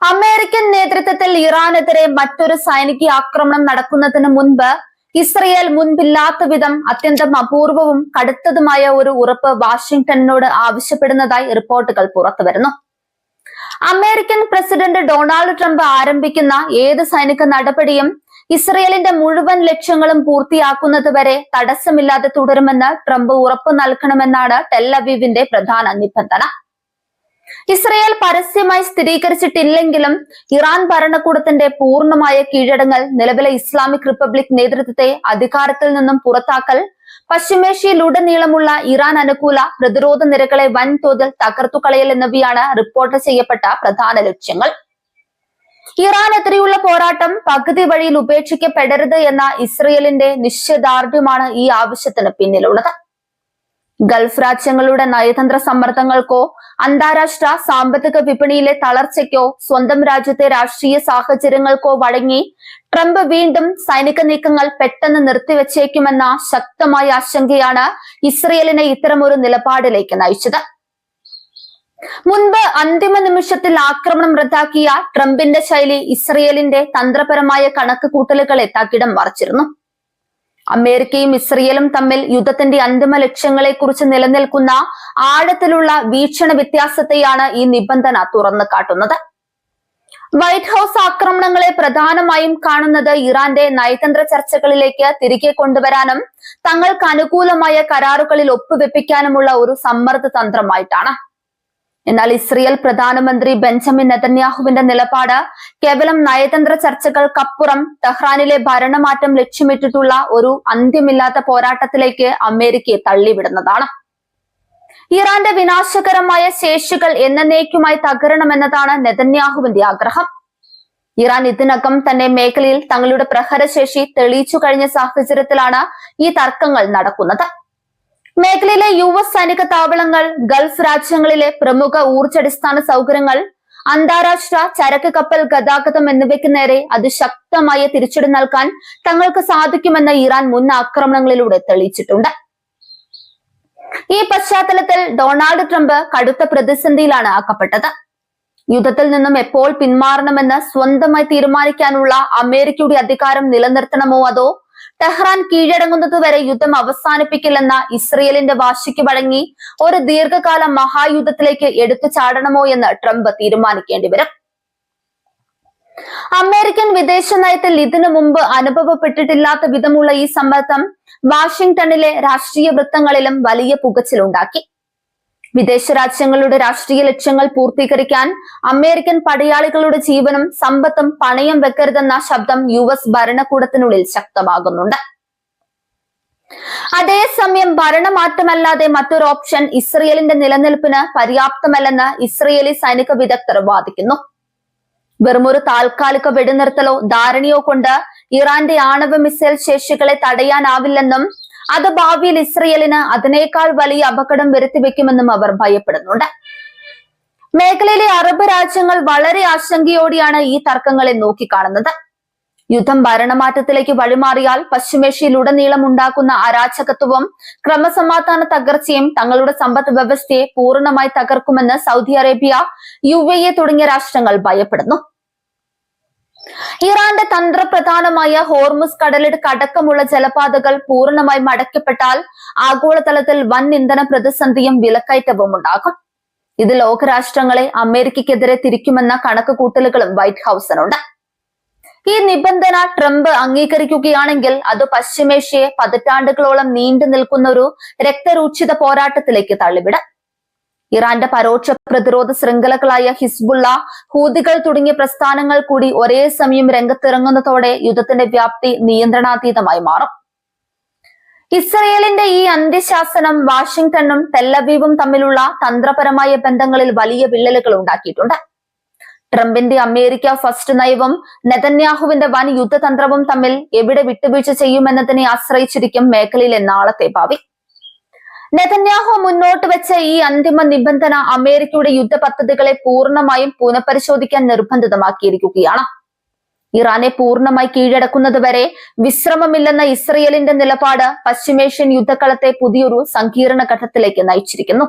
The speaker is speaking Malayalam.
അമേരിക്കൻ നേതൃത്വത്തിൽ ഇറാനെതിരെ മറ്റൊരു സൈനിക ആക്രമണം നടക്കുന്നതിന് മുൻപ് ഇസ്രയേൽ മുൻപില്ലാത്ത വിധം അത്യന്തം അപൂർവവും കടുത്തതുമായ ഒരു ഉറപ്പ് വാഷിംഗ്ടണിനോട് ആവശ്യപ്പെടുന്നതായി റിപ്പോർട്ടുകൾ പുറത്തുവരുന്നു. അമേരിക്കൻ പ്രസിഡന്റ് ഡൊണാൾഡ് ട്രംപ് ആരംഭിക്കുന്ന ഏത് സൈനിക നടപടിയും ഇസ്രയേലിന്റെ മുഴുവൻ ലക്ഷ്യങ്ങളും പൂർത്തിയാക്കുന്നത് വരെ തടസ്സമില്ലാതെ തുടരുമെന്ന് ട്രംപ് ഉറപ്പു നൽകണമെന്നാണ് ടെൽ അവീവിന്റെ പ്രധാന നിബന്ധന. ഇസ്രയേൽ പരസ്യമായി സ്ഥിരീകരിച്ചിട്ടില്ലെങ്കിലും ഇറാൻ ഭരണകൂടത്തിന്റെ പൂർണ്ണമായ കീഴടങ്ങൽ, നിലവിലെ ഇസ്ലാമിക് റിപ്പബ്ലിക് നേതൃത്വത്തെ അധികാരത്തിൽ നിന്നും പുറത്താക്കൽ, പശ്ചിമേഷ്യയിലുടനീളമുള്ള ഇറാൻ അനുകൂല പ്രതിരോധ നിരകളെ വൻതോതിൽ തകർത്തുകളയൽ എന്നിവയാണ് റിപ്പോർട്ട് ചെയ്യപ്പെട്ട പ്രധാന ലക്ഷ്യങ്ങൾ. ഇറാനെതിരെയുള്ള പോരാട്ടം പകുതി വഴിയിൽ ഉപേക്ഷിക്കപ്പെടരുത് എന്ന ഇസ്രയേലിന്റെ നിശ്ചയദാർഢ്യമാണ് ഈ ആവശ്യത്തിന് പിന്നിലുള്ളത്. ഗൾഫ് രാജ്യങ്ങളുടെ നയതന്ത്ര സമ്മർദ്ദങ്ങൾക്കോ അന്താരാഷ്ട്ര സാമ്പത്തിക വിപണിയിലെ തളർച്ചയ്ക്കോ സ്വന്തം രാജ്യത്തെ രാഷ്ട്രീയ സാഹചര്യങ്ങൾക്കോ വഴങ്ങി ട്രംപ് വീണ്ടും സൈനിക നീക്കങ്ങൾ പെട്ടെന്ന് നിർത്തിവെച്ചേക്കുമെന്ന ശക്തമായ ആശങ്കയാണ് ഇസ്രയേലിനെ ഇത്തരമൊരു നിലപാടിലേക്ക് നയിച്ചത്. മുൻപ് അന്തിമ നിമിഷത്തിൽ ആക്രമണം റദ്ദാക്കിയ ട്രംപിന്റെ ശൈലി ഇസ്രയേലിന്റെ തന്ത്രപരമായ കണക്ക് കൂട്ടലുകളെ തകിടം മറിച്ചിരുന്നു. അമേരിക്കയും ഇസ്രയേലും തമ്മിൽ യുദ്ധത്തിന്റെ അന്തിമ ലക്ഷ്യങ്ങളെ കുറിച്ച് നിലനിൽക്കുന്ന ആഴത്തിലുള്ള വീക്ഷണ വ്യത്യാസത്തെയാണ് ഈ നിബന്ധന തുറന്നു കാട്ടുന്നത്. വൈറ്റ് ഹൌസ് ആക്രമണങ്ങളെ പ്രധാനമായും കാണുന്നത് ഇറാന്റെ നയതന്ത്ര ചർച്ചകളിലേക്ക് തിരികെ കൊണ്ടുവരാനും തങ്ങൾക്ക് അനുകൂലമായ കരാറുകളിൽ ഒപ്പുവെപ്പിക്കാനുമുള്ള ഒരു സമ്മർദ്ദ തന്ത്രമായിട്ടാണ്. എന്നാൽ ഇസ്രയേൽ പ്രധാനമന്ത്രി ബെഞ്ചമിൻ നെതന്യാഹുവിന്റെ നിലപാട് കേവലം നയതന്ത്ര ചർച്ചകൾക്കപ്പുറം ടെഹ്റാനിലെ ഭരണമാറ്റം ലക്ഷ്യമിട്ടിട്ടുള്ള ഒരു അന്ത്യമില്ലാത്ത പോരാട്ടത്തിലേക്ക് അമേരിക്കയെ തള്ളിവിടുന്നതാണ്. ഇറാന്റെ വിനാശകരമായ ശേഷികൾ എന്നേക്കുമായി തകരണമെന്നതാണ് നെതന്യാഹുവിന്റെ ആഗ്രഹം. ഇറാൻ ഇതിനകം തന്നെ മേഖലയിൽ തങ്ങളുടെ പ്രഹരശേഷി തെളിയിച്ചു കഴിഞ്ഞ സാഹചര്യത്തിലാണ് ഈ തർക്കങ്ങൾ നടക്കുന്നത്. മേഖലയിലെ US സൈനിക താവളങ്ങൾ, ഗൾഫ് രാജ്യങ്ങളിലെ പ്രമുഖ ഊർജ്ജാടിസ്ഥാന സൗകര്യങ്ങൾ, അന്താരാഷ്ട്ര ചരക്ക് കപ്പൽ ഗതാഗതം എന്നിവയ്ക്ക് നേരെ അതിശക്തമായ തിരിച്ചടി നൽകാൻ തങ്ങൾക്ക് സാധിക്കുമെന്ന് ഇറാൻ മുൻ ആക്രമണങ്ങളിലൂടെ തെളിയിച്ചിട്ടുണ്ട്. ഈ പശ്ചാത്തലത്തിൽ ഡൊണാൾഡ് ട്രംപ് കടുത്ത പ്രതിസന്ധിയിലാണ് ആക്കപ്പെട്ടത്. യുദ്ധത്തിൽ നിന്നും എപ്പോൾ പിന്മാറണമെന്ന് സ്വന്തമായി തീരുമാനിക്കാനുള്ള അമേരിക്കയുടെ അധികാരം നിലനിർത്തണമോ അതോ ടെഹ്റാൻ കീഴടങ്ങുന്നതുവരെ യുദ്ധം അവസാനിപ്പിക്കില്ലെന്ന ഇസ്രയേലിന്റെ വാശിക്ക് വഴങ്ങി ഒരു ദീർഘകാല മഹായുദ്ധത്തിലേക്ക് എടുത്തു ചാടണമോ എന്ന് ട്രംപ് തീരുമാനിക്കേണ്ടി വരും. അമേരിക്കൻ വിദേശ നയത്തിൽ ഇതിനു മുമ്പ് അനുഭവപ്പെട്ടിട്ടില്ലാത്ത വിധമുള്ള ഈ സമ്മർദ്ദം വാഷിംഗ്ടണിലെ രാഷ്ട്രീയ വൃത്തങ്ങളിലും വലിയ പുകച്ചിലുണ്ടാക്കി. വിദേശ രാജ്യങ്ങളുടെ രാഷ്ട്രീയ ലക്ഷ്യങ്ങൾ പൂർത്തീകരിക്കാൻ അമേരിക്കൻ പടയാളികളുടെ ജീവനും സമ്പത്തും പണയം വെക്കരുതെന്ന ശബ്ദം US ഭരണകൂടത്തിനുള്ളിൽ ശക്തമാകുന്നുണ്ട്. അതേസമയം ഭരണമാറ്റമല്ലാതെ മറ്റൊരു ഓപ്ഷൻ ഇസ്രയേലിന്റെ നിലനിൽപ്പിന് പര്യാപ്തമല്ലെന്ന് ഇസ്രയേലി സൈനിക വിദഗ്ധർ വാദിക്കുന്നു. വെറുമൊരു താൽക്കാലിക വെടിനിർത്തലോ ധാരണയോ കൊണ്ട് ഇറാന്റെ ആണവ മിസൈൽ ശേഷികളെ തടയാനാവില്ലെന്നും അത് ഭാവിയിൽ ഇസ്രയേലിന് അതിനേക്കാൾ വലിയ അപകടം വരുത്തിവെക്കുമെന്നും അവർ ഭയപ്പെടുന്നുണ്ട്. മേഖലയിലെ അറബ് രാജ്യങ്ങൾ വളരെ ആശങ്കയോടെയാണ് ഈ തർക്കങ്ങളെ നോക്കിക്കാണുന്നത്. യുദ്ധം ഭരണമാറ്റത്തിലേക്ക് വഴിമാറിയാൽ പശ്ചിമേഷ്യയിലുടനീളം ഉണ്ടാക്കുന്ന അരാജകത്വവും ക്രമസമാധാന തകർച്ചയും തങ്ങളുടെ സമ്പദ് വ്യവസ്ഥയെ പൂർണ്ണമായി തകർക്കുമെന്ന് സൗദി അറേബ്യ, UAE തുടങ്ങിയ രാഷ്ട്രങ്ങൾ ഭയപ്പെടുന്നു. ഇറാന്റെ തന്ത്രപ്രധാനമായ ഹോർമുസ് കടലിടുക്ക് അടക്കമുള്ള ജലപാതകൾ പൂർണ്ണമായി അടയ്ക്കപ്പെട്ടാൽ ആഗോളതലത്തിൽ വൻ ഇന്ധന പ്രതിസന്ധിയും വിലക്കയറ്റവും ഉണ്ടാകും. ഇത് ലോകരാഷ്ട്രങ്ങളെ അമേരിക്കയ്ക്കെതിരെ തിരിക്കുമെന്ന കണക്കുകൂട്ടലുകളും വൈറ്റ് ഹൌസിനുണ്ട്. ഈ നിബന്ധന ട്രംപ് അംഗീകരിക്കുകയാണെങ്കിൽ അത് പശ്ചിമേഷ്യയെ പതിറ്റാണ്ടുകളോളം നീണ്ടു നിൽക്കുന്ന ഒരു രക്തരൂക്ഷിത പോരാട്ടത്തിലേക്ക് തള്ളിവിടും. ഇറാന്റെ പരോക്ഷ പ്രതിരോധ ശൃംഖലകളായ ഹിസ്ബുള്ള, ഹൂതികൾ തുടങ്ങിയ പ്രസ്ഥാനങ്ങൾ കൂടി ഒരേ സമയം രംഗത്തിറങ്ങുന്നതോടെ യുദ്ധത്തിന്റെ വ്യാപ്തി നിയന്ത്രണാതീതമായി മാറും. ഇസ്രയേലിന്റെ ഈ അന്ത്യശാസനം വാഷിംഗ്ടണും ടെൽ അവീവും തമ്മിലുള്ള തന്ത്രപരമായ ബന്ധങ്ങളിൽ വലിയ വിള്ളലുകൾ ഉണ്ടാക്കിയിട്ടുണ്ട്. ട്രംപിന്റെ അമേരിക്ക ഫസ്റ്റ് നയവും നെതന്യാഹുവിന്റെ വൻ യുദ്ധതന്ത്രവും തമ്മിൽ എവിടെ വിട്ടുവീഴ്ച ചെയ്യുമെന്നതിനെ ആശ്രയിച്ചിരിക്കും മേഖലയിലെ നാളത്തെ ഭാവി. നെതന്യാഹു മുന്നോട്ട് വെച്ച ഈ അന്തിമ നിബന്ധന അമേരിക്കയുടെ യുദ്ധ പദ്ധതികളെ പൂർണ്ണമായും പുനഃപരിശോധിക്കാൻ നിർബന്ധിതമാക്കിയിരിക്കുകയാണ്. ഇറാനെ പൂർണ്ണമായി കീഴടക്കുന്നതുവരെ വിശ്രമമില്ലെന്ന ഇസ്രയേലിന്റെ നിലപാട് പശ്ചിമേഷ്യൻ യുദ്ധക്കളത്തെ പുതിയൊരു സങ്കീർണ ഘട്ടത്തിലേക്ക് നയിച്ചിരിക്കുന്നു.